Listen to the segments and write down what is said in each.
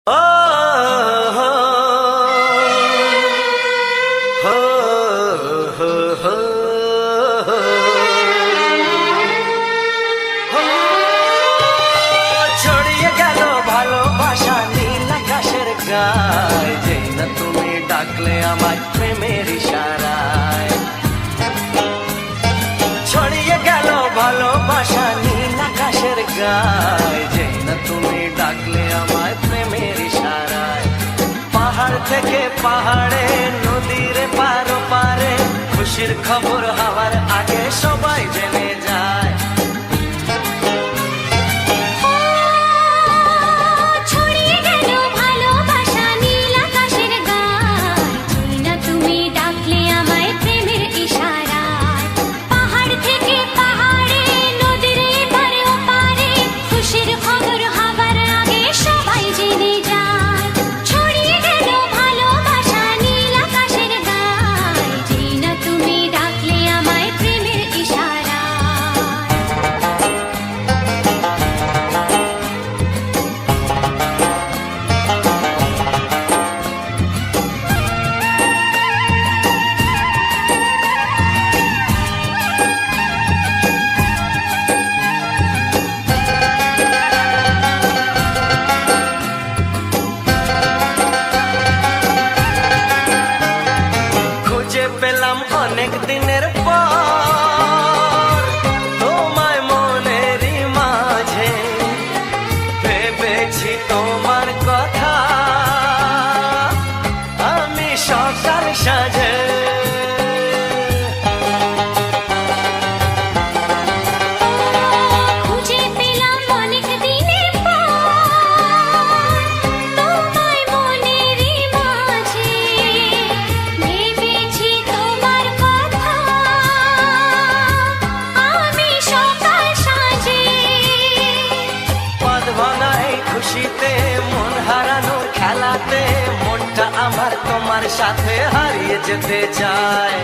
ছড়িয়ে গেল ভালোবাসা নীল আকাশের গায়, যেই না তুমি ডাকলে আমায় প্রেমের ইশারায়। ছড়িয়ে গেল ভালোবাসা নীল আকাশের গায়, যেই না তুমি ডাকলে আমায় প্রেমের ইশারায়। পাহাড় থেকে পাহাড়ে, নদীর পার পারে, খুশির খবর হওয়ার আগে সবাই জেনে যায়। পেলাম অনেক দিনের পর তোমায় মনেরই মাঝে, ভেবেছি তোমার কথা আমি সকাল সাজে। খুশিতে মন হারানোর খেলাতে মনটা আমার তোমার সাথে হারিয়ে যেতে চায়।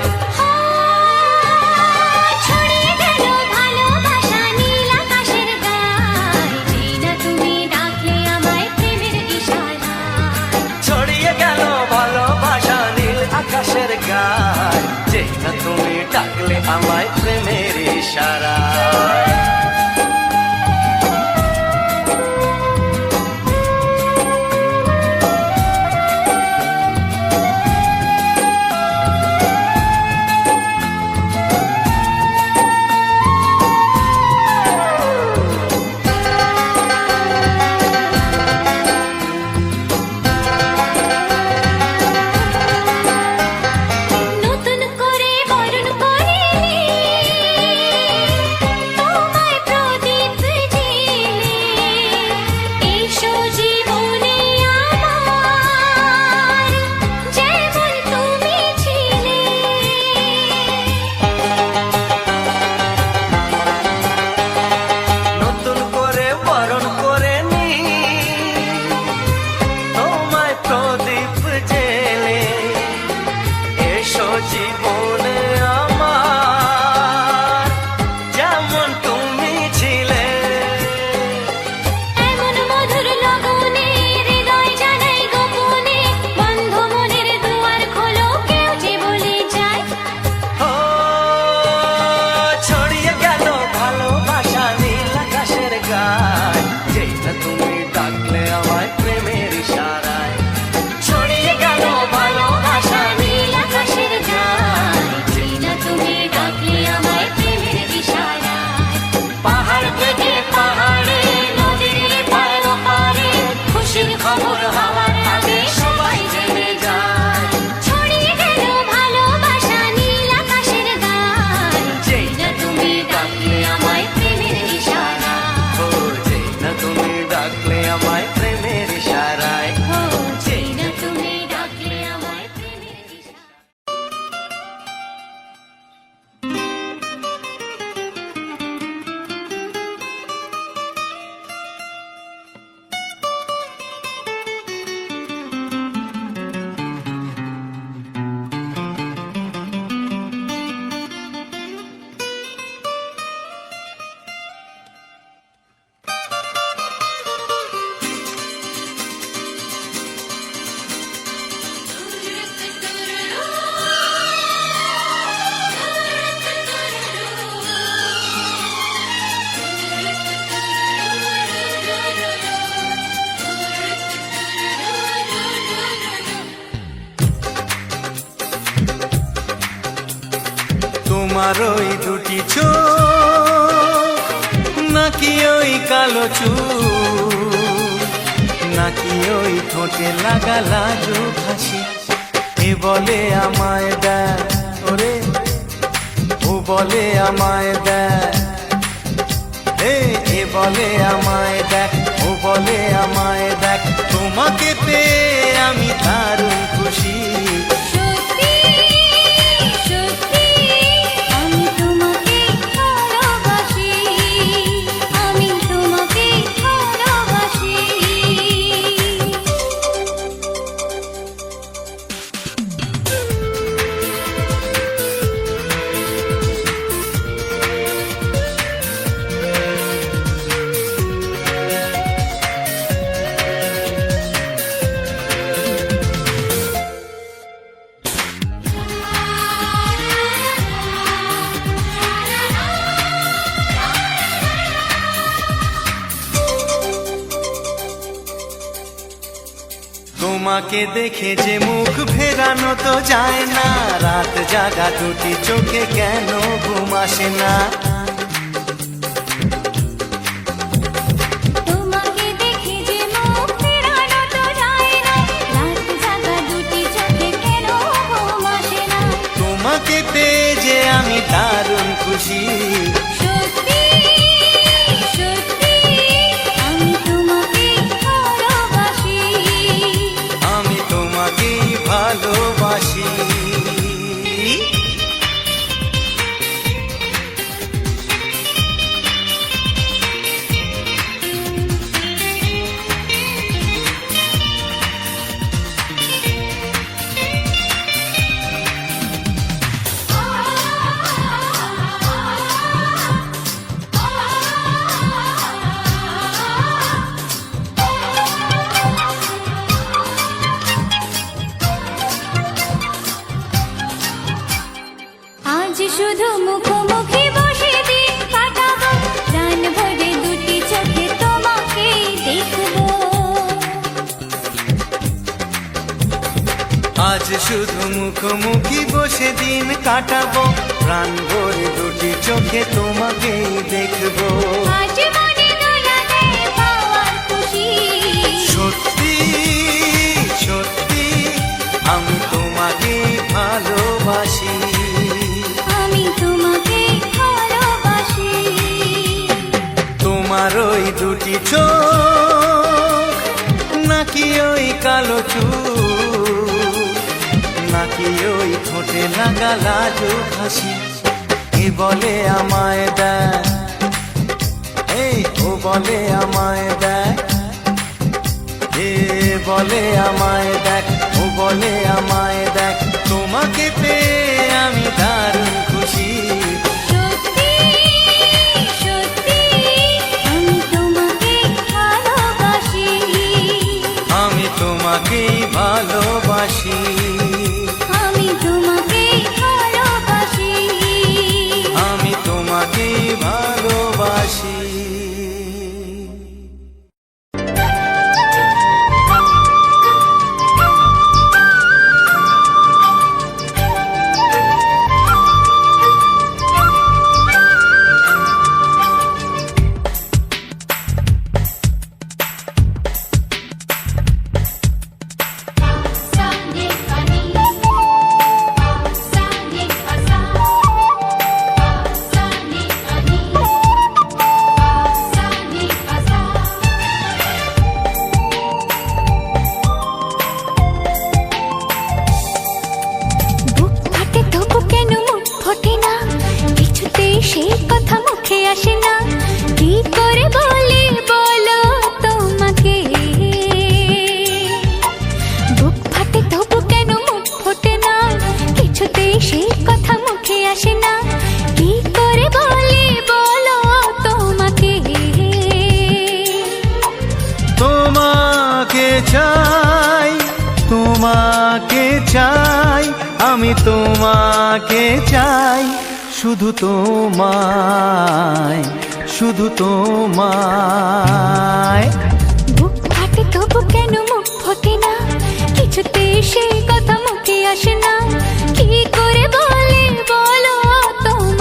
ছড়িয়ে গেল ভালোবাসা নীল আকাশের গায়, যেই না তুমি ডাকলে আমায় প্রেমের ইশারায়। ছড়িয়ে গেল ভালোবাসা নীল আকাশের গায়, যেই না তুমি ডাকলে আমায় প্রেমের ইশারায়। নতুন করে বরণ করে তোমার ওই দুটি চোখ নাকি ওই কালো চুল, নাকি ওই ঠোঁটে লাগা লাজুক হাসি। এ বলে আমায় দেখ ওরে, ও বলে আমায় দেখ, এ বলে আমায় দেখ, ও বলে আমায় দেখ, তোমাকে পেয়ে আমি দারুণ খুশি। সত্যি সত্যি আমি তোমাকে ভালোবাসি, আমি তোমাকে ভালোবাসি। তোমাকে দেখে যে মুখ ফেরানো তো যায় না, রাত জাগা দুটি চোখে কেন ঘুম আসে না। তোমাকে দেখে যে মুখ ফেরানো তো যায় না, রাত জাগা দুটি চোখে কেন ঘুম আসে না। তোমাকে পেয়ে যে আমি দারুণ খুশি। সত্যি সত্যি আমি তোমাকে ভালোবাসি, আমি তোমাকেই ভালোবাসি। আজ শুধু মুখোমুখি বসে দিন কাটাবো, প্রাণ ভরে দুটি চোখে তোমাকে দেখবো। আজ শুধু মুখোমুখি বসে দিন কাটাবো, প্রাণ ভরে দুটি চোখে তোমাকেই দেখবো। আজ মনে দোলাতে পাওয়ার খুশি। সত্যি সত্যি আমি তোমাকেই ভালোবাসি। আমি তোমাকে ভালোবাসি। তোমার ওই দুটি চোখ নাকি ওই কালো চুল, নাকি ওই ঠোঁটে লাগা লাজুক হাসি। এ বলে আমায় দেখ, ও বলে আমায় দেখ, এ বলে আমায় দেখ, ও বলে আমায় দেখ, তোমাকে পেয়ে আমি দারুণ খুশি। সত্যি সত্যি আমি তোমাকে ভালোবাসি, আমি তোমাকেই ভালোবাসি। আমি তোমাকে ভালোবাসি। আমি তোমাকেই ভালোবাসি। বুক ফাটে তবু কেন মুখ ফোটে না, কিছুতেই সেই কথা মুখে আসে না। কি করে বলি বলো তোমাকে, বুক ফাটে তবু কেন মুখ ফোটে না, কিছুতেই সেই কথা মুখে আসে না। কি করে বলি বলো তোমাকে। তোমাকে চাই, তোমাকে চাই, আমি তোমাকে চাই, শুধু তোমায়, শুধু তোমায়। বুক ফাটে তবু কেন মুখ ফোটে না, কিছুতে সেই কথা মুখে আসে না। কি করে বলে বলো তোমাকে।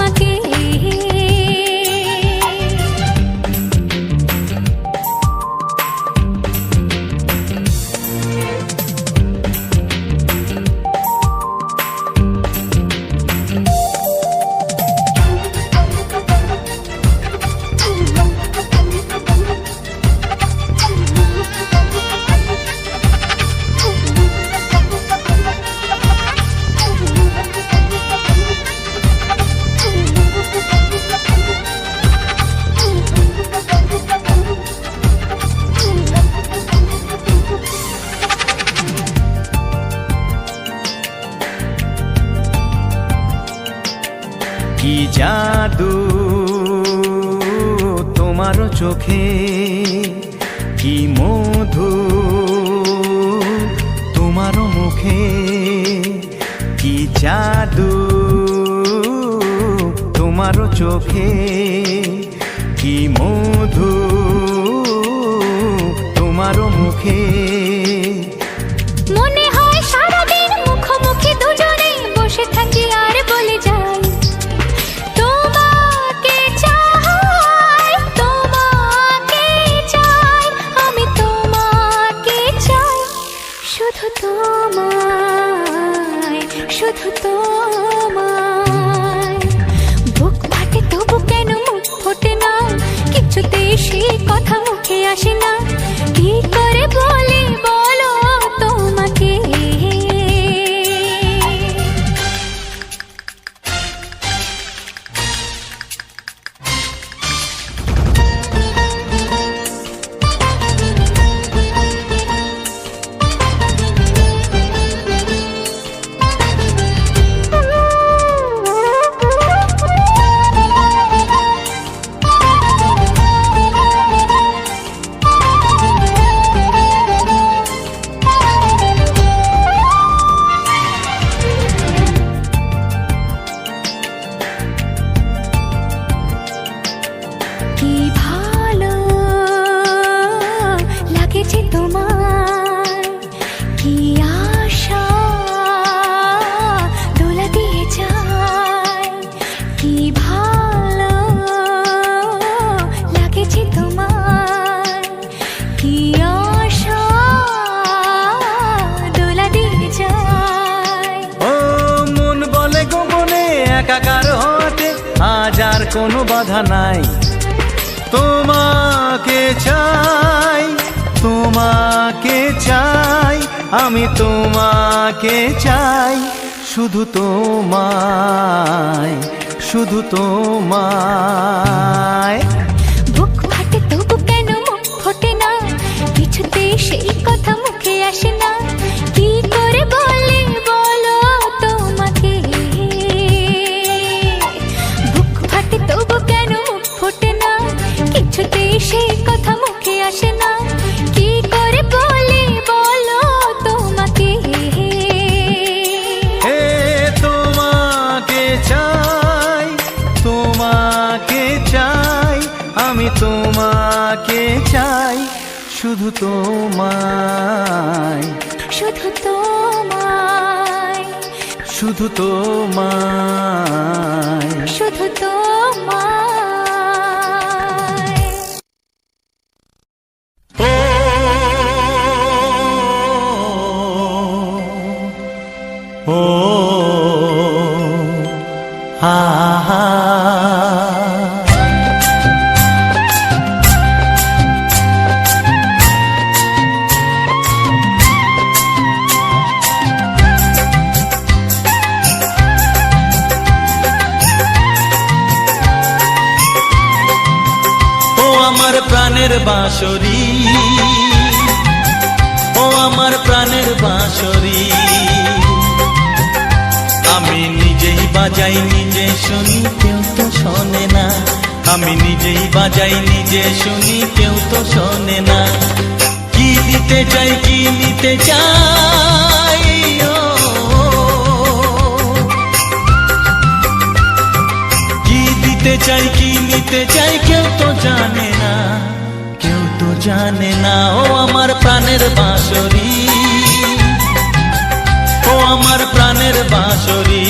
কি জাদু তোমার চোখে, কি মধু তোমার মুখে, কি জাদু তোমার চোখে, কি মধু তোমার মুখে। মনে হয় সারাদিন মুখোমুখি দুজনে বসে থাকি আর বলে যাই তোমাকে চাই, তোমাকে চাই, আমি তোমাকে চাই, শুধু তোমায়, শুধু তোমায়। বুক ফাটে তবু কেন মুখ ফোটে না, কিছুতেই সে কথা মুখে আসে না, কি করে বলে বলো তোমাকে। কি ভালো লাগেছে তোমার, কি আশা দোলা দিয়ে যায়, কি ভালো লাগেছে তোমার, কি আশা দোলা দিয়ে যায়। ও মন বলে গোপনে একাকার হতে আজ আর কোনো বাধা নাই, তোমাকে চাই, তোমাকে চাই, আমি তোমাকে চাই, শুধু তোমায়, শুধু তোমায়। বুক ফাটে তবু কেন মুখ ফোটে না, কিছুতে সেই কথা মুখে আসে না, কি করে বলে বলো তোমাকে। বুক ফাটে তবু কেন মুখ ফোটে না, কিছুতে সেই কথা মুখে আসে না, কি করে বলে বলো তোমাকে। হে তোমাকে চাই, তোমাকে চাই, আমি তোমাকে চাই, শুধু তোমায়, শুধু তোমায়, শুধু তোমায়। শুধু তোমায়। ও হা হা। ও আমার প্রাণের বাঁশরি, ও আমার প্রাণের বাঁশরি, আমি নিজেই বাজাই নিজে শুনি কেউ তো শোনে না, আমি নিজেই বাজাই নিজে শুনি কেউ তো শোনে না। কি দিতে চাই, কি নিতে চাই, ও কি দিতে চাই, কি নিতে চাই, কেউ তো জানে না, কেউ তো জানে না। ও আমার প্রাণের বাঁশরি, ও আমার প্রাণের বাঁশরি।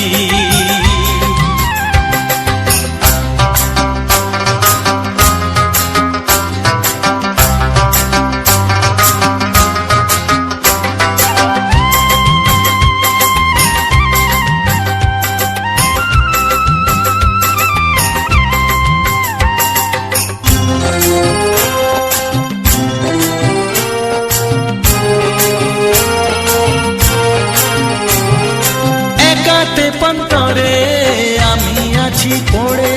পন্তরে আমি আছি পড়ে,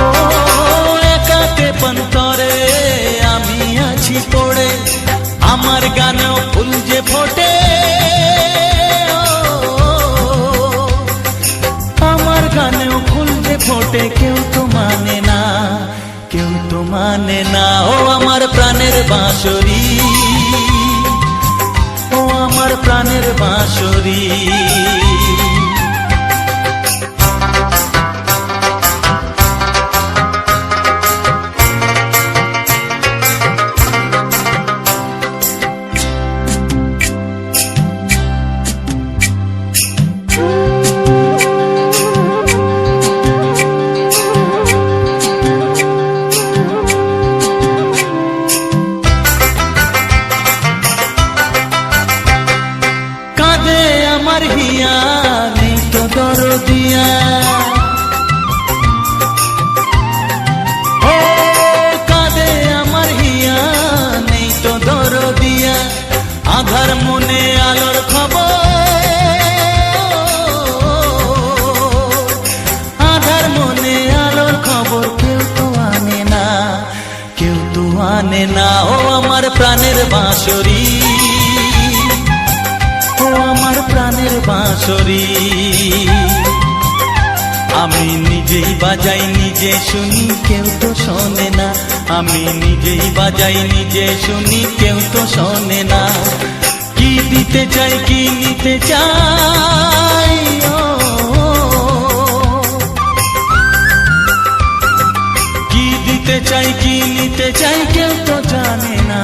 ও একাতে পন্তরে আমি আছি পড়ে, আমার গানেও ফুল যে ফোটে, ও আনে না। ও আমার প্রাণের বাঁশরি, ও আমার প্রাণের বাঁশরি। কাঁদে আমার হিয়া, নেই তো দরদিয়া। ও কাঁদে আমার হিয়া, নেই তো দরদিয়া। আধার মনে আলোর খবর, আধার মনে আলোর খবর কেউ তো আনে না, কেউ তো আনে না। ও আমার প্রাণের বাঁশরি, ও আমার প্রাণের বাঁশরি। আমি নিজেই বাজাই নিজে শুনি, কেউ তো শোনে না। আমি নিজেই বাজাই নিজে শুনি, কেউ তো শোনে না। কি দিতে চাই কি নিতে চাই, ও কি দিতে চাই কি নিতে চাই, কেউ তো জানে না,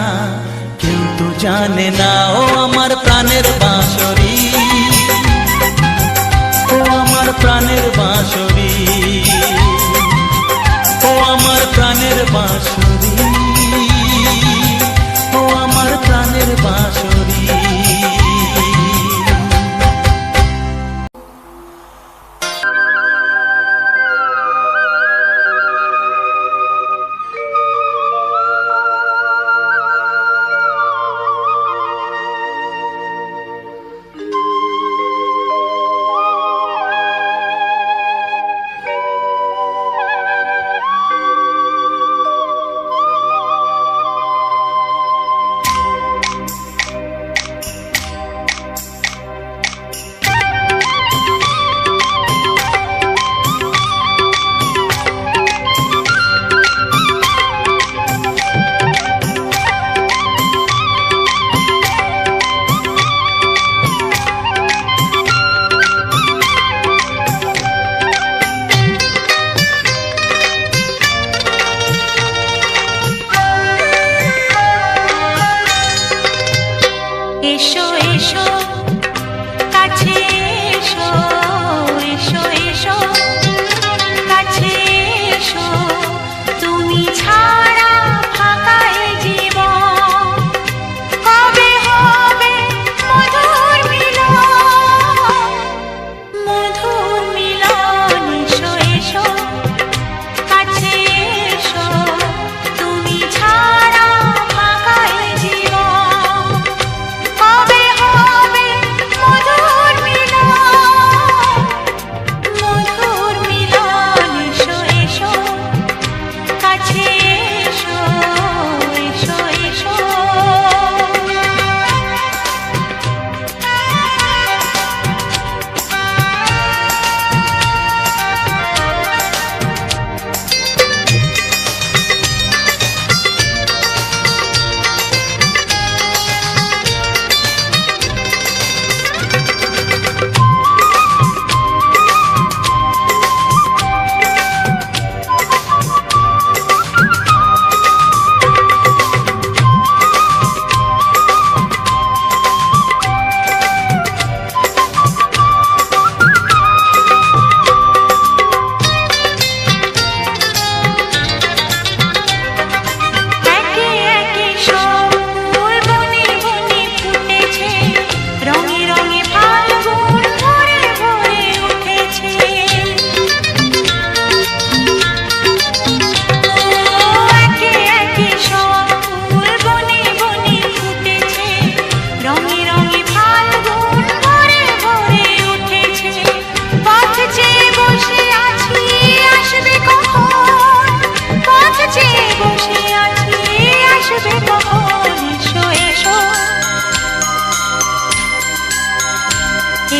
কেউ তো জানে না। ও আমার প্রাণের বাঁশরি, ও আমার প্রাণের বাঁশরি, ও আমার প্রাণের বাঁশরি, ও আমার প্রাণের বাঁশরি। এসো এসো কাছে এসো, এসো এসো কাছে এসো, তুমি ছাড়া ফাঁকা এ জীবন। কবে হবে মধুর মিলন, মধুর মিলন। এসো এসো কাছে এসো, তুমি ছাড়া ফাঁকা এ জীবন। কবে হবে মধুর মিলন, মধুর মিলন। এসো এসো কাছে এসো, এসো এসো। একে একে সব ফুল বনে বনে ফুটেছে, রঙে রঙে ফাল্গুন ভরে ভরে উঠেছে। একে একে সব ফুল বনে বনে ফুটেছে, রঙে রঙে ফাল্গুন ভরে ভরে উঠেছে। পথ চেয়ে বসে আছি, আসবে কখন? পথ চেয়ে বসে আছি, আসবে কখন? এসো এসো,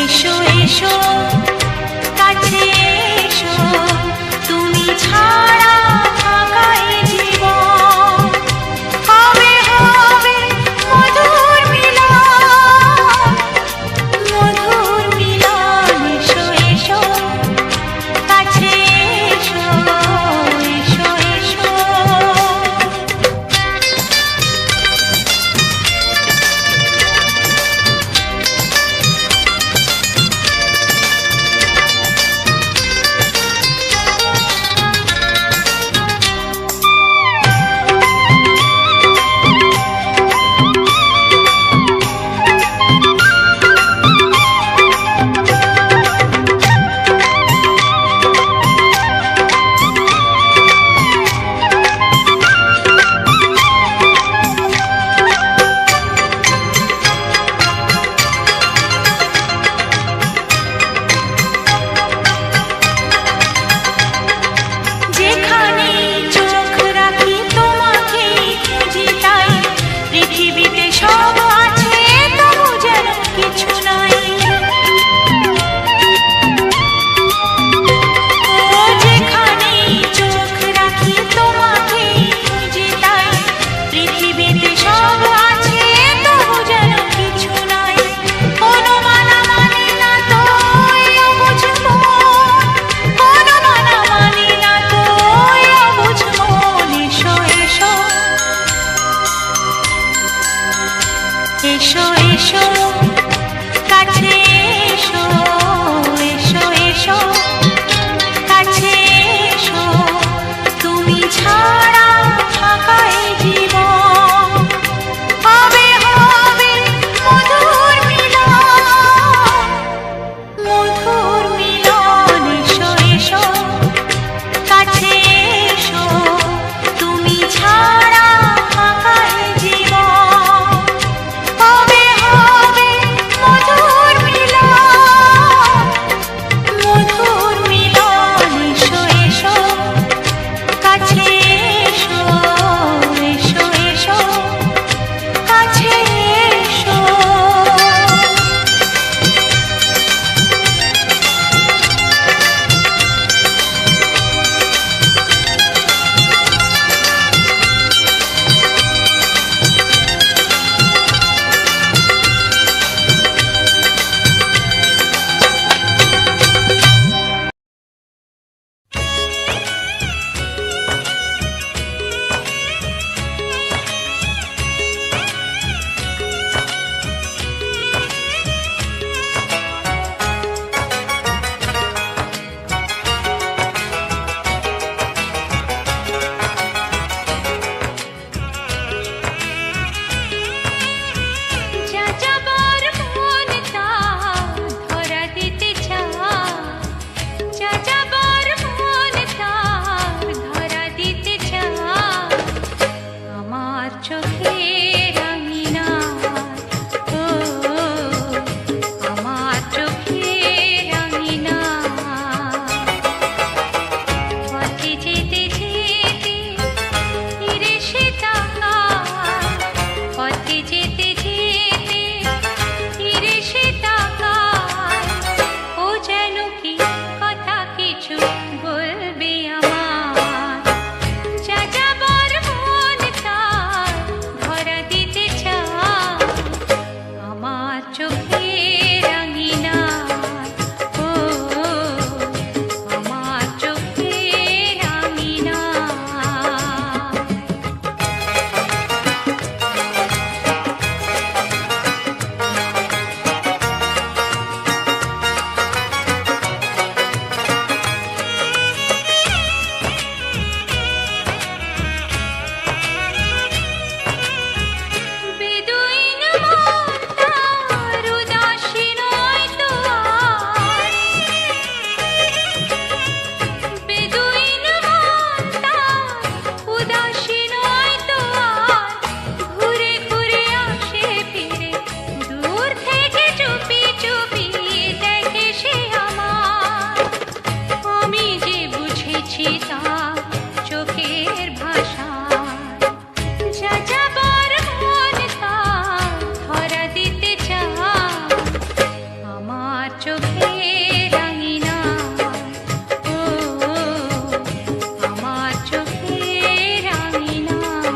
এসো এসো কাছে এসো, তুমি ছাড়া ফাঁকা এ জীবন। এসো কাছে এসো এসো এসো কাছে এসো তুমি ছাড়া ফাঁকা এই জীবন হবে হবে মধুর মিলন এসো এসো কাছে এসো তুমি ছাড়া ফাঁকা এই জীবন হবে হবে মধুর মিলন এসো এসো কাছে এসো এসো এসো কাছে এসো যাযাবার মন তার ধরা দিতে চায় যাযাবার মন তার ধরা দিতে চায় আমার চোখের আঙিনায় ও আমার চোখের আঙিনায় পথে যেতে যেতে ফিরে সে তাকায় পথে যেতে যেতে ফিরে সে তাকায় ও যেন কি কথা কিছু বলবে আমার যাযাবার মন তার ধরা দিতে চায় আমার চোখের আঙিনায় ও আমার চোখের আঙিনায় বেদুইন মন তার উদাসী নয় তো আর বেদুইন মন তার উদাসী নয় তো আর ঘুরে ঘুরে আসে ফিরে দূর থেকে চুপি চুপি দেখে সে আমার আমি যে বুঝেছি তার চোখের ভাষা যাযাবার মন তার ধরা দিতে চায় আমার চোখের আঙিনায় ও আমার চোখের আঙিনায়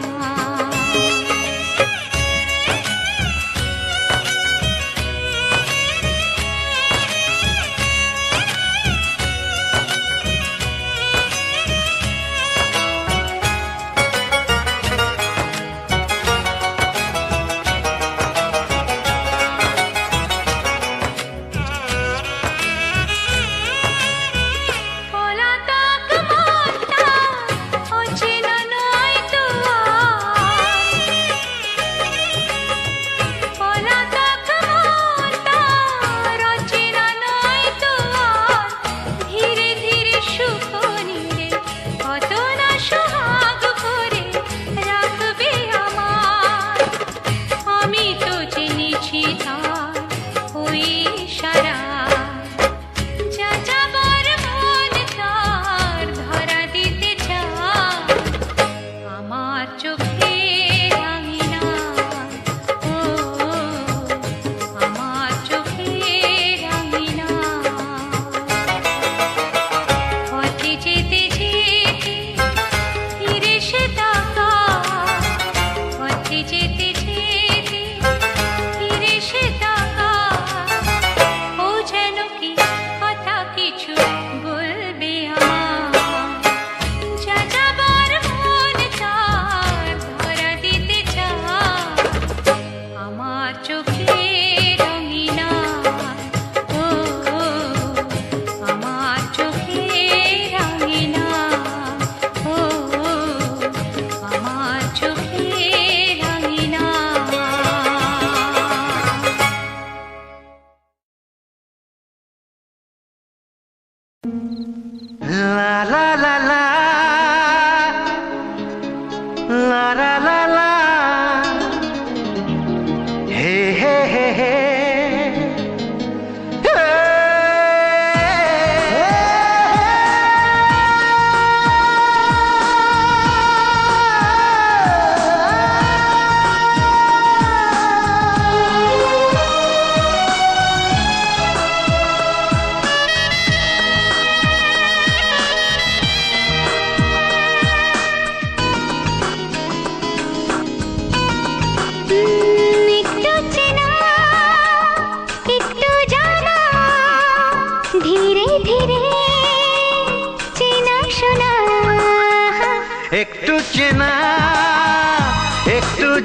পলাতক মন তার অচেনা নয় তো আর পলাতক মন তার অচেনা নয় তো আর ধীরে ধীরে সুখ নিয়ে কত না সোহাগ করে রাখবে আমার আমি তো জেনেছি তার ওই ইশারায় যাযাবার মন তার ধরা দিতে চায় আমার চোখের আঙিনায় ও আমার চোখের আঙিনায় পথে যেতে যেতে ফিরে সে তাকায় পথে যেতে যেতে ফিরে সে তাকায় ও যেন কি কথা কিছু বলবে আমার যাযাবার মন তার ধরা দিতে চায় আমার চোখের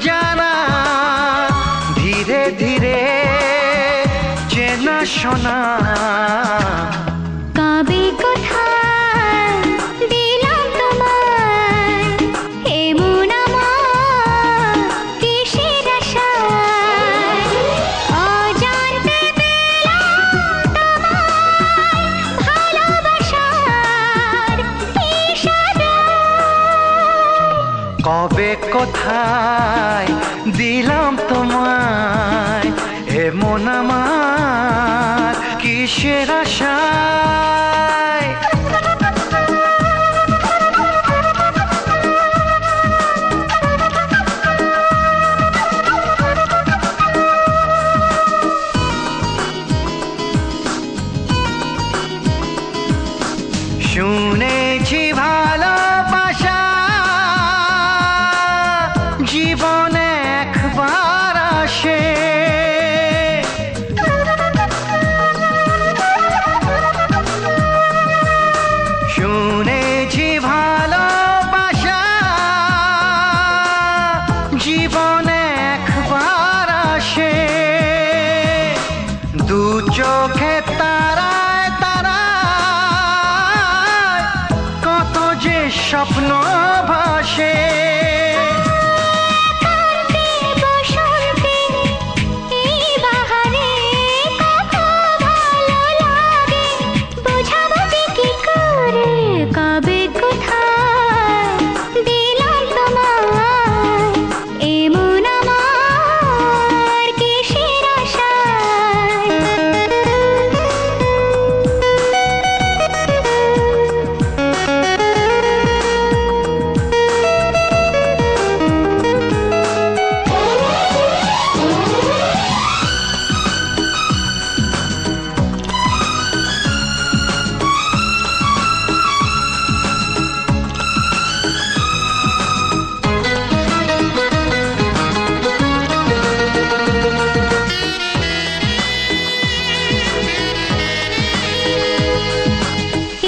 জানা, ধীরে ধীরে চেনা শোনা। কবে কোথায় দিলাম তোমায় এমন আমার কিসের আশায়, অজান্তে পেলাম তোমায় ভালোবাসার ইশারায়। কবে কোথায় দিলাম তোমায় এমন আমার কিসের আশায়। শুনেছি ভালোবাসা জীবনে একবার আসে, শুনেছি ভালোবাসা জীবনে একবার আসে। দু চোখে তারায় তারায় কত যে স্বপ্ন ভাসে। বসন্তে এই বাহারে কত ভালো লাগে, বোঝাবো যে কি করে। কবে কোথায় দিলাম তোমায় এমন আমার কিসের আশায়।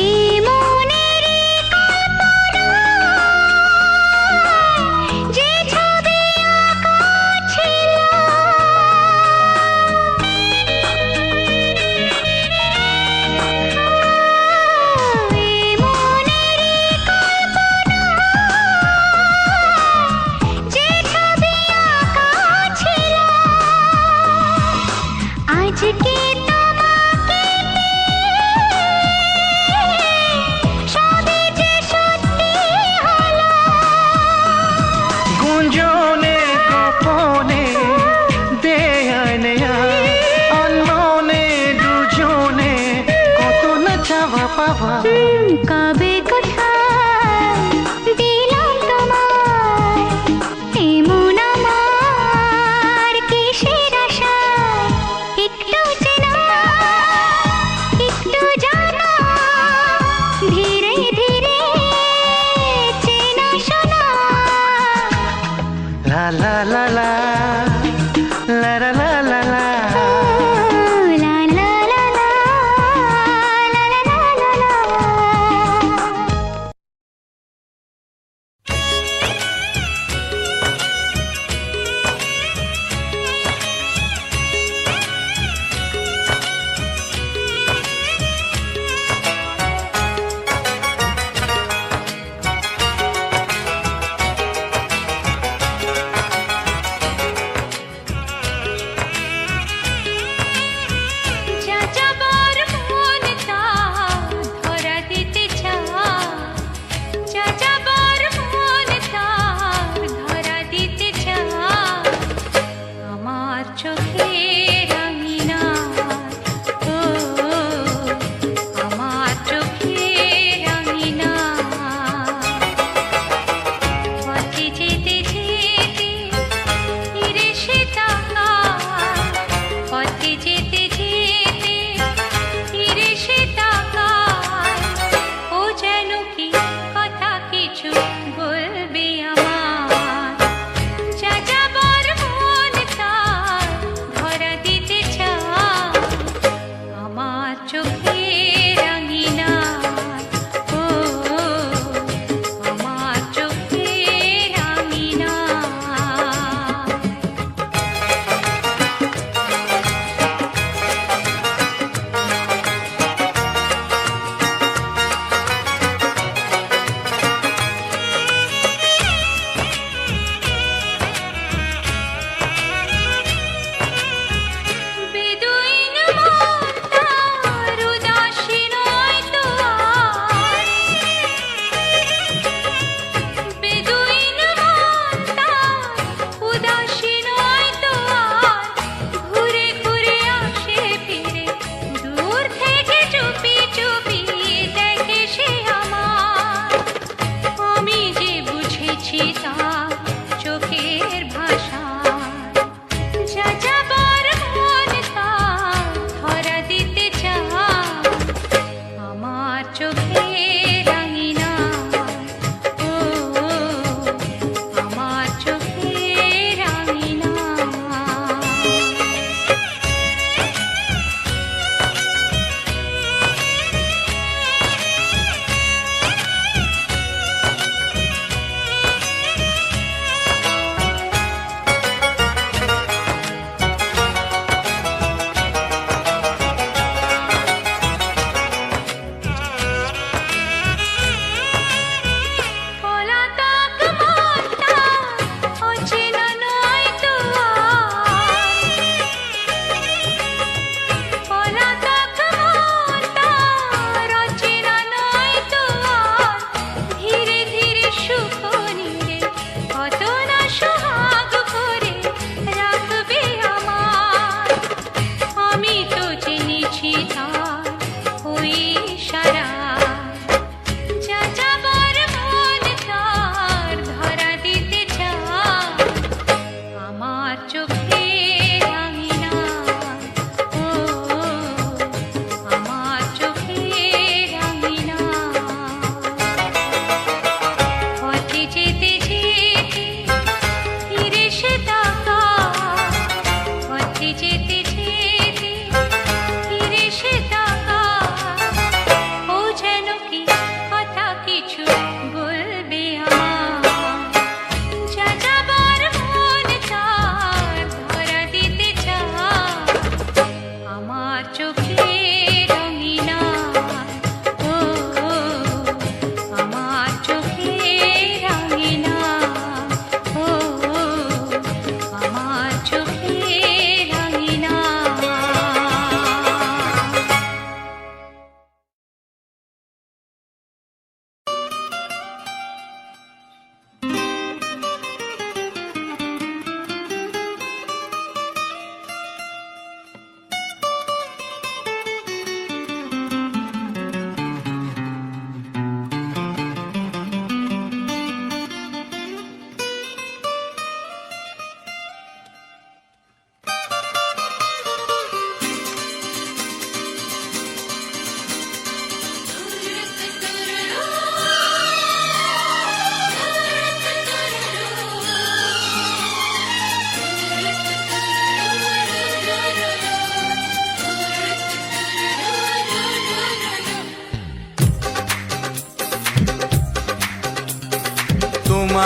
এই মনেরই কল্পনায় যে ছবি আঁকা ছিল, এই মনেরই কল্পনায় যে ছবি আঁকা ছিল, আজকে তোমাকে সবই যে সত্যি হলো। গুঞ্জনে গোপনে দেয়ানে অন্যনে দুজনে কত না চাওয়া পাওয়া। কবে কোথায় দিলাম তোমায় এমন আমার কিসের আশায়। একটু চেনা একটু জানা, ধীরে ধীরে চেনা শোনা। লা লা লা লা লা লা লা লা লা। লা লা লা লা, লা লা লা লা লা।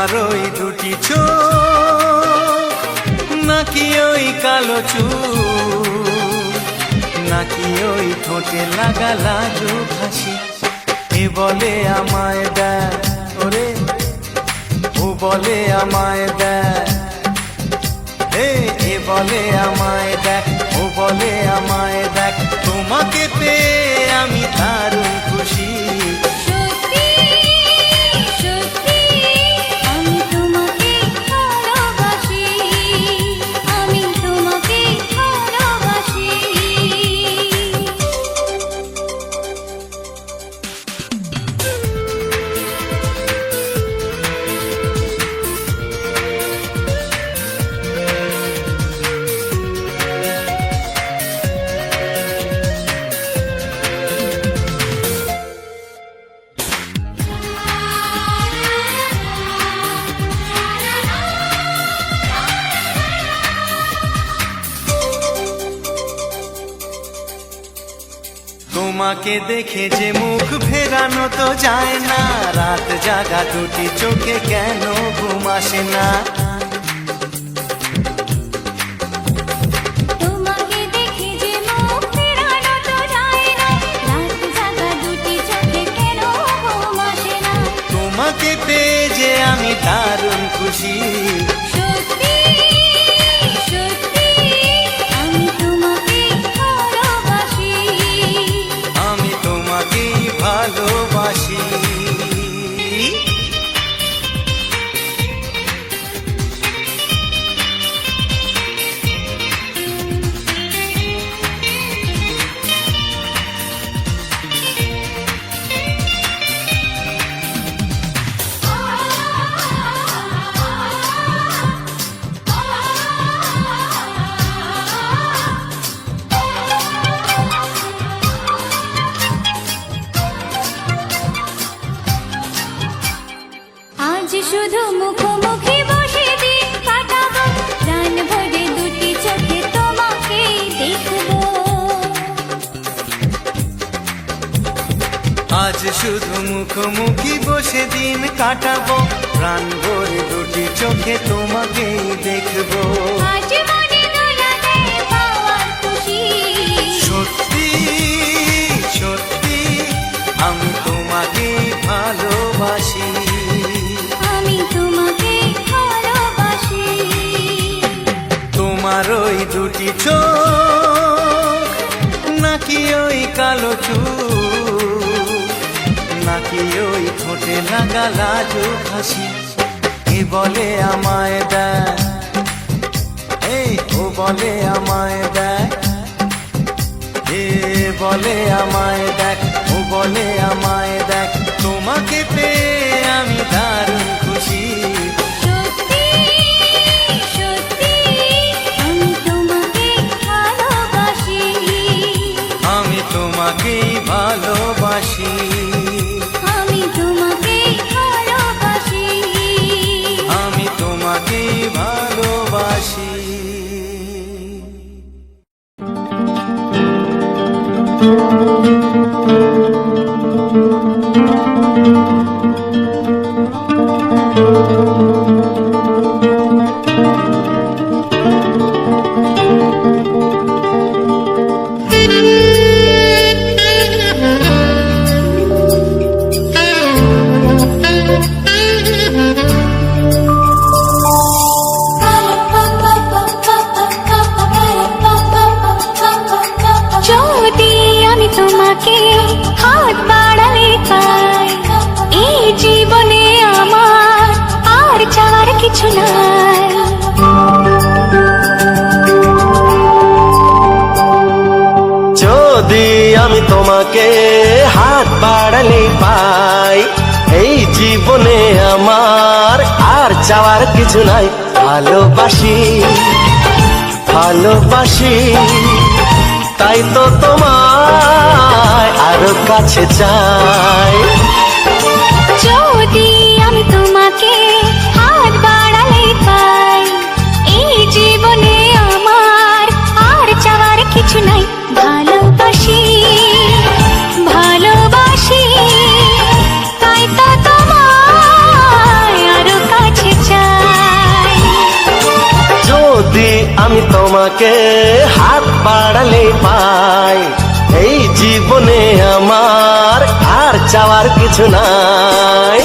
তোমার ওই দুটি চোখ নাকি ওই কালো চুল, নাকি ওই ঠোঁটে লাগা লাজুক হাসি। এ বলে আমায় দেয় ওরে, ও বলে আমায় দেয়, এ বলে আমায় দেখ, ও বলে আমায় দেখ, তোমাকে পেয়ে আমি দারুণ খুশি। সত্যি সত্যি আমি তোমাকে ভালোবাসি, আমি তোমাকে ভালোবাসি। তোমাকে দেখে যে মুখ ফেরানো তো যায় না, রাত জাগা দুটি চোখে কেন ঘুম আসে না। তোমাকে দেখে যে মুখ ফেরানো তো যায় না, রাত জাগা দুটি চোখে কেন ঘুম আসে না। তোমাকে পেয়ে যে আমি দারুণ খুশি। সত্যি সত্যি আমি তোমাকে ভালোবাসি, আমি তোমাকেই ভালোবাসি। আজ শুধু মুখোমুখি বসে দিন কাটাবো, প্রাণ ভরে দুটি চোখে তোমাকে দেখবো। আজ শুধু মুখোমুখি বসে দিন কাটাবো, প্রাণ ভরে দুটি চোখে তোমাকেই দেখবো। আজ মনে দোলা দেয় পাওয়ার খুশি। সত্যি সত্যি আমি তোমাকেই ভালোবাসি। আমি তোমাকে ভালোবাসি। তোমার ওই দুটি চোখ নাকি ওই কালো চুল, নাকি ওই ঠোঁটে লাগা লাজুক হাসি। এ বলে আমায় দেয়, ও বলে আমায় দেয়, এ বলে আমায় দেখ, ও বলে আমায় দেখ, তোমাকে পেয়ে আমি দারুণ খুশি। সত্যি সত্যি আমি তোমাকে ভালোবাসি, আমি তোমাকেই ভালোবাসি। আমি তোমাকে ভালোবাসি। আমি তোমাকেই ভালোবাসি। যদি আমি তোমাকে হাত বাড়ালে পাই, এই জীবনে আমার আর চাওয়ার কিছু নাই। যদি আমি তোমাকে হাত বাড়ালে পাই, এই জীবনে আমার আর চাওয়ার কিছু নাই। ভালোবাসি ভালোবাসি তাই তো তোমায় আরো কাছে চাই। যদি আমি তোমাকে হাত বাড়ালে পাই, এই জীবনে আমার আর চাওয়ার কিছু নাই। ভালোবাসি ভালোবাসি তাই তো তোমায় আরো কাছে যদি আমি তোমাকে হাত বাড়ালে পাই, এই জীবনে আমার আর চাওয়ার কিছু নাই।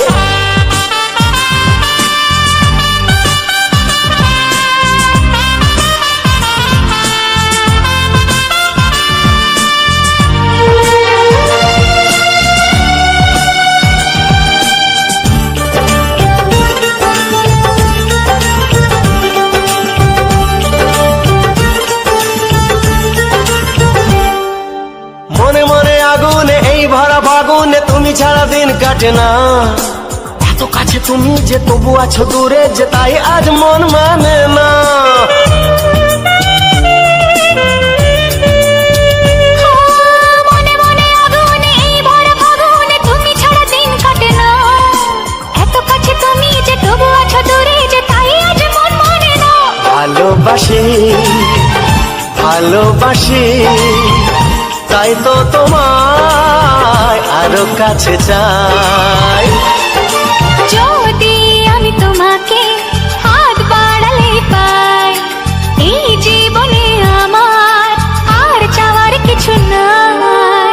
মনে মনে আগুনে এই ভরা ফাগুনে তুমি ছাড়া দিন কাটে না, এত কাছে তুমি যে তবু আছো দূরে যে তাই আজ মন মানে না। মনে মনে আগুনে এই ভরা ফাগুনে তুমি ছাড়া দিন কাটে না, এত কাছে তুমি যে তবু আছো দূরে যে তাই আজ মন মানে না। ভালোবাসি ভালোবাসি তাই তো তোমায় আরো কাছে চাই। যদি আমি তোমাকে হাত বাড়ালে পাই, এই জীবনে আমার আর চাওয়ার কিছু নাই।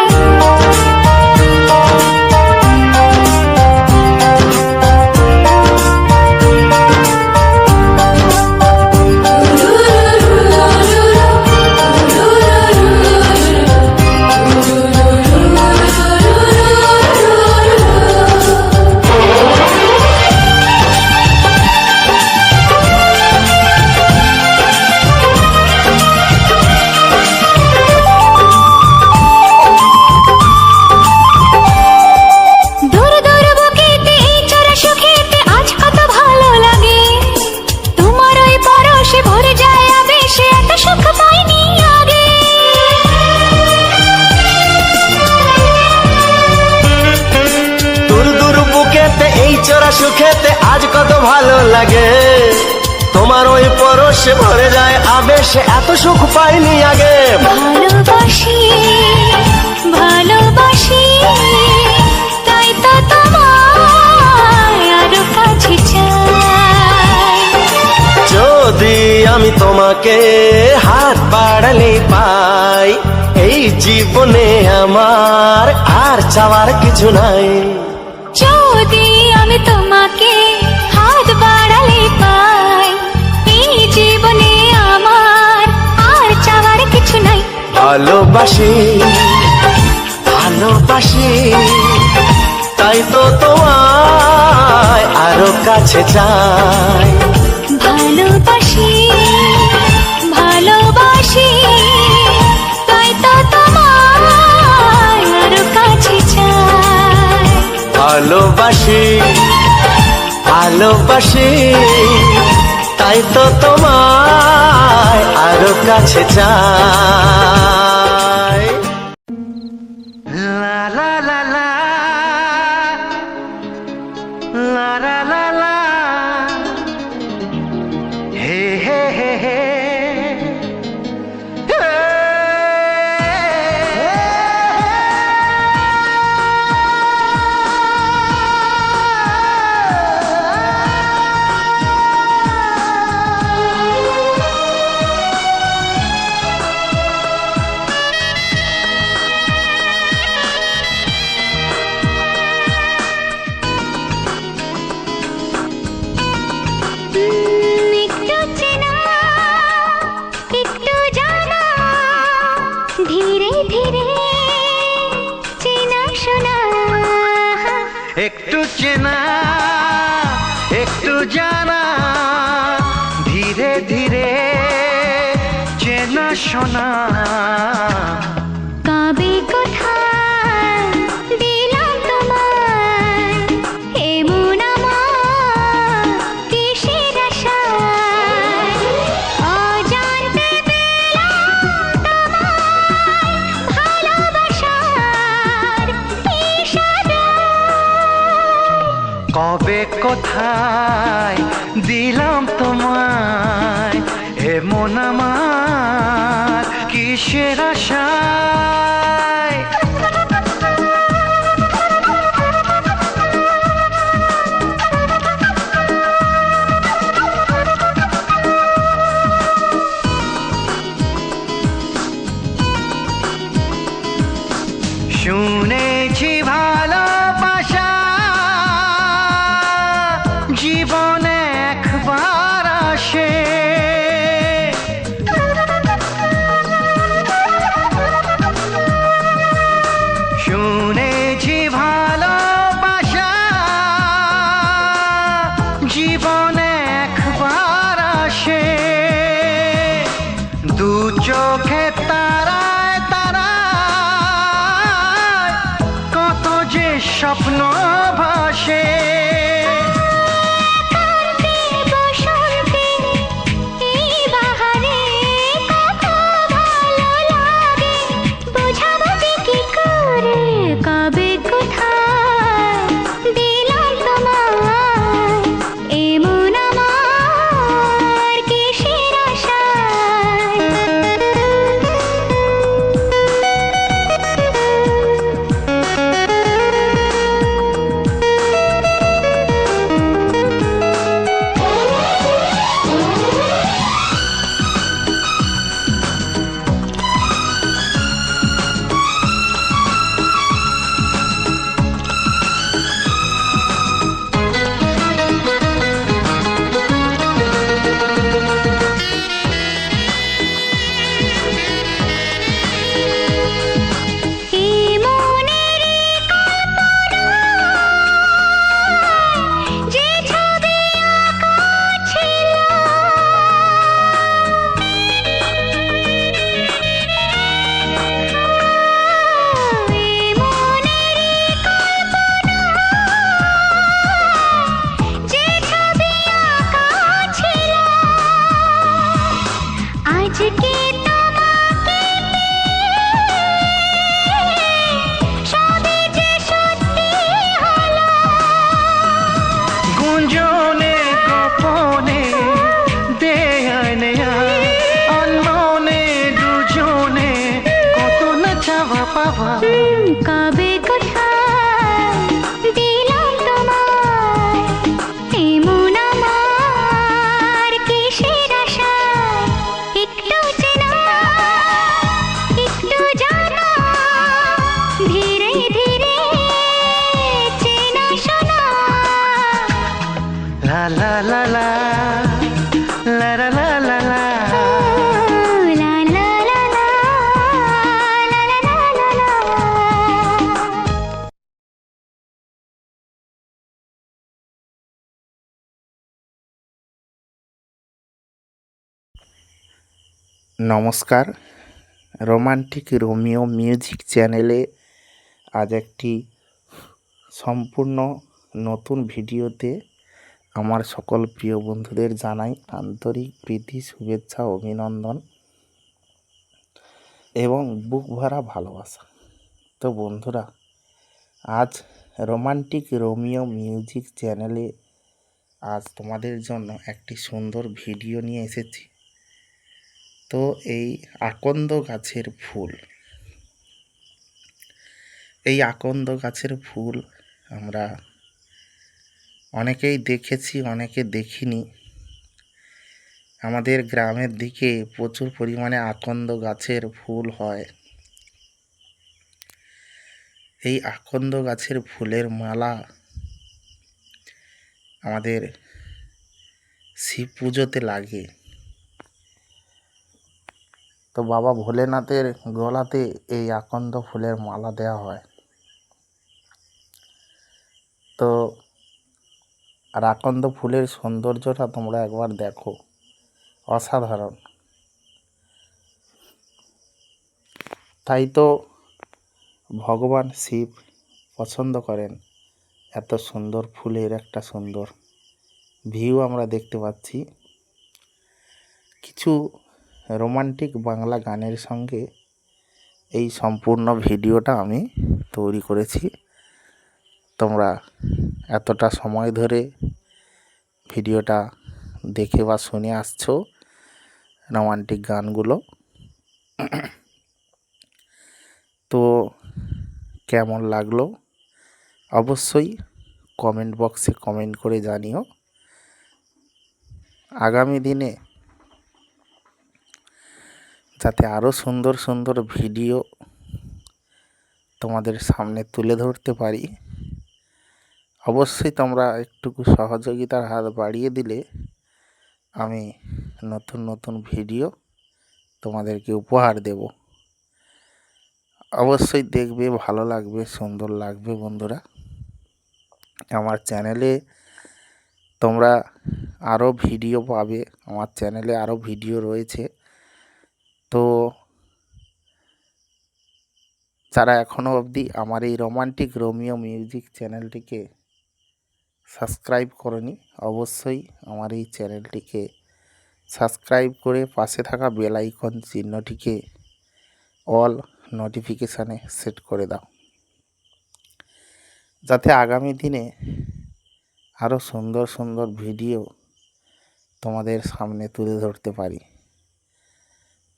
সুখেতে আজ কত ভালো লাগে, তোমার ওই পরশে ভরে যায় আবেশে এত সুখ পাইনি আগে। ভালোবাসি ভালোবাসি তাই তো তোমায় আরো কাছে চাই। যদি আমি তোমাকে হাত বাড়ালে পাই, এই জীবনে আমার আর চাওয়ার কিছু নাই। যদি আমি তোমাকে হাত বাড়ালে পাই, এই জীবনে আমার আর চাওয়ার কিছু নাই। ভালোবাসি ভালোবাসি তাই তো তোমায় আরো কাছে চাই। ভালোবাসি ভালোবাসি তাই তো তোমায় আরো কাছে চাই। ভালোবাসি ভালোবাসি তাই তো তোমায় আরো কাছে চাই। লা লা লা লা লা লা লা লা হে হে হে হে একটু চেনা একটু জানা, ধীরে ধীরে চেনা শোনা। কবে কোথায় দিলাম তোমায় এমন আমার কিসের আশায়, অজান্তে পেলাম তোমায় ভালোবাসার ইশারায়। কবে কোথায় দিলাম তোমায় এমন আমার কিসের আশায়। চোখে তারায় তারায় কত যে স্বপ্ন ভাসে। কান্তি বসন্তে এই বাহারে কত ভালো লাগে, বোঝাবো যে কি করে, কবে কোথায় দিলাম তোমায় এমন আমার কিসের আশায়। এই মনেরই কল্পনায় যে ছবি আঁকা ছিল, এই মনেরই কল্পনায় যে ছবি আঁকা ছিল, আজকে তোমাকে সবই যে সত্যি হলো। গুঞ্জনে গোপনে দেয়ায় নেয়ায় অন্যনে দুজনে কত না চাওয়া পাওয়া। কবে কোথায় দিলাম তোমায় এমন আমার কিসের আশায়। একটু চেনা একটু জানা ধীরে ধীরে চেনা শোনা। লা লা লা লা লা লা লা লা লা। লা লা লা লা, লা লা লা লা লা। নমস্কার, রোমান্টিক রোমিও মিউজিক চ্যানেলে আজ একটি সম্পূর্ণ নতুন ভিডিওতে আমার সকল প্রিয় বন্ধুদের জানাই আন্তরিক প্রীতি, শুভেচ্ছা, অভিনন্দন এবং বুক ভরা ভালোবাসা। তো বন্ধুরা, আজ রোমান্টিক রোমিও মিউজিক চ্যানেলে আজ তোমাদের জন্য একটি সুন্দর ভিডিও নিয়ে এসেছি। তো এই আকন্দ গাছের ফুল, এই আকন্দ গাছের ফুল আমরা অনেকেই দেখেছি, অনেকে দেখিনি। আমাদের গ্রামের দিকে প্রচুর পরিমাণে আকন্দ গাছের ফুল হয়। এই আকন্দ গাছের ফুলের মালা আমাদের শিব পুজোতে লাগে। তো বাবা ভোলেনাথের গলাতে এই আকন্দ ফুলের মালা দেওয়া হয়। তো আর আকন্দ ফুলের সৌন্দর্যটা তোমরা একবার দেখো, অসাধারণ। তাই তো ভগবান শিব পছন্দ করেন এত সুন্দর ফুলের একটা সুন্দর ভিউ আমরা দেখতে পাচ্ছি। কিছু রোমান্টিক বাংলা গানের সঙ্গে এই সম্পূর্ণ ভিডিওটা আমি তৈরি করেছি। তোমরা এতটা সময় ধরে ভিডিওটা দেখে বা শুনে আসছো রোমান্টিক গানগুলো। তো কেমন লাগলো অবশ্যই কমেন্ট বক্সে কমেন্ট করে জানিও। আগামী দিনে যাতে আরও সুন্দর সুন্দর ভিডিও তোমাদের সামনে তুলে ধরতে পারি, অবশ্যই তোমরা একটুকু সহযোগিতার হাত বাড়িয়ে দিলে আমি নতুন নতুন ভিডিও তোমাদেরকে উপহার দেব। অবশ্যই দেখবে, ভালো লাগবে, সুন্দর লাগবে। বন্ধুরা, আমার চ্যানেলে তোমরা আরও ভিডিও পাবে। আমার চ্যানেলে আরও ভিডিও রয়েছে, তো যারা এখনও অবধি আমার এই রোমান্টিক রোমিও মিউজিক চ্যানেলটিকে সাবস্ক্রাইব করনি, অবশ্যই আমার এই চ্যানেলটিকে সাবস্ক্রাইব করে পাশে থাকা বেল আইকন চিহ্নটিকে অল নোটিফিকেশানে সেট করে দাও, যাতে আগামী দিনে আরও সুন্দর সুন্দর ভিডিও তোমাদের সামনে তুলে ধরতে পারি,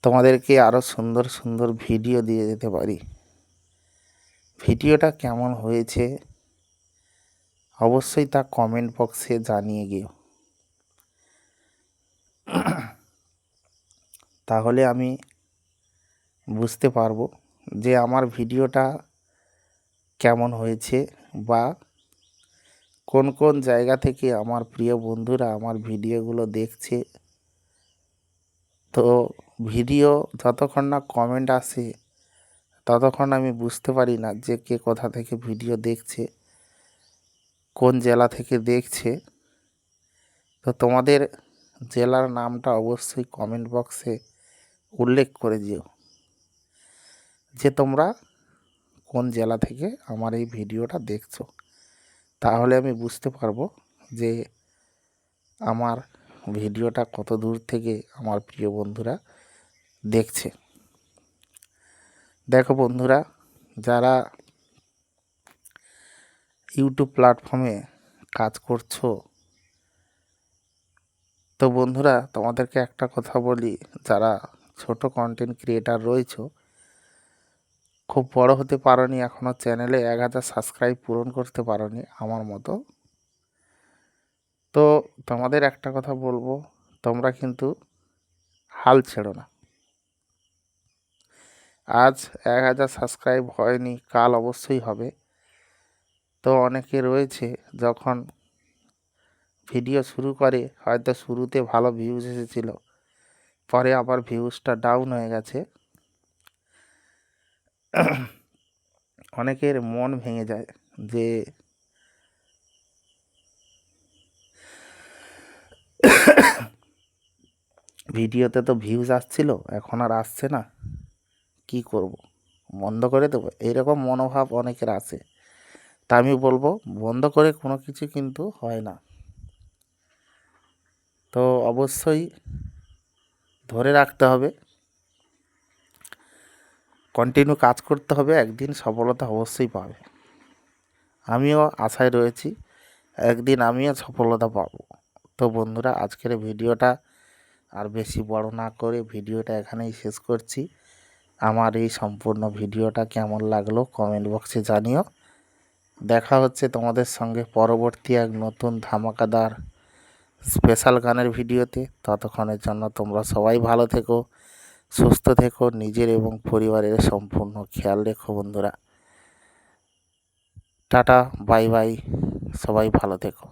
তোমাদেরকে আরও সুন্দর সুন্দর ভিডিও দিয়ে যেতে পারি। ভিডিওটা কেমন হয়েছে অবশ্যই তা কমেন্ট বক্সে জানিয়ে গিয়েও, তাহলে আমি বুঝতে পারবো যে আমার ভিডিওটা কেমন হয়েছে বা কোন কোন জায়গা থেকে আমার প্রিয় বন্ধুরা আমার ভিডিওগুলো দেখছে। তো ভিডিও যতক্ষণ না কমেন্ট আসে ততক্ষণ আমি বুঝতে পারি না যে কে কোথা থেকে ভিডিও দেখছে, কোন জেলা থেকে দেখছে। তো তোমাদের জেলার নামটা অবশ্যই কমেন্ট বক্সে উল্লেখ করে দিও যে তোমরা কোন জেলা থেকে আমার এই ভিডিওটা দেখছো, তাহলে আমি বুঝতে পারবো যে আমার ভিডিওটা কত দূর থেকে আমার প্রিয় বন্ধুরা দেখছে। দেখো বন্ধুরা, যারা ইউটিউব প্ল্যাটফর্মে কাজ করছো, তো বন্ধুরা তোমাদেরকে একটা কথা বলি, যারা ছোট কন্টেন্ট ক্রিয়েটার রয়েছো, খুব বড় হতে পারোনি এখনও, চ্যানেলে 1000 সাবস্ক্রাইব পূরণ করতে পারোনি আমার মতো, তো তোমাদের একটা কথা বলবো, তোমরা কিন্তু হাল ছেড়ো না। আজ 1000 সাবস্ক্রাইব হয়নি, কাল অবশ্যই হবে। তো অনেকে রয়েছে যখন ভিডিও শুরু করে হয়তো শুরুতে ভালো ভিউজ এসেছিল, পরে আবার ভিউজটা ডাউন হয়ে গেছে, অনেকের মন ভেঙে যায় যে ভিডিওতে তো ভিউজ আসছিল, এখন আর আসছে না, কি করব, বন্ধ করে দেবো, এইরকম মনোভাব অনেকের আছে। তা আমি বলবো বন্ধ করে কোনো কিছু কিন্তু হয় না। তো অবশ্যই ধরে রাখতে হবে, কন্টিনিউ কাজ করতে হবে, একদিন সফলতা অবশ্যই পাবে। আমিও আশায় রয়েছি একদিন আমিও সফলতা পাবো। তো বন্ধুরা, আজকের ভিডিওটা আর বেশি বড় না করে ভিডিওটা এখানেই শেষ করছি। আমার এই সম্পূর্ণ ভিডিওটা কেমন লাগলো কমেন্ট বক্সে জানিও। দেখা হচ্ছে তোমাদের সঙ্গে পরবর্তী এক নতুন ধামাকাদার স্পেশাল গানের ভিডিওতে। ততক্ষণের জন্য তোমরা সবাই ভালো থেকো, সুস্থ থেকো, নিজের এবং পরিবারের সম্পূর্ণ খেয়াল রেখো বন্ধুরা। টাটা, বাই বাই, সবাই ভালো থেকো।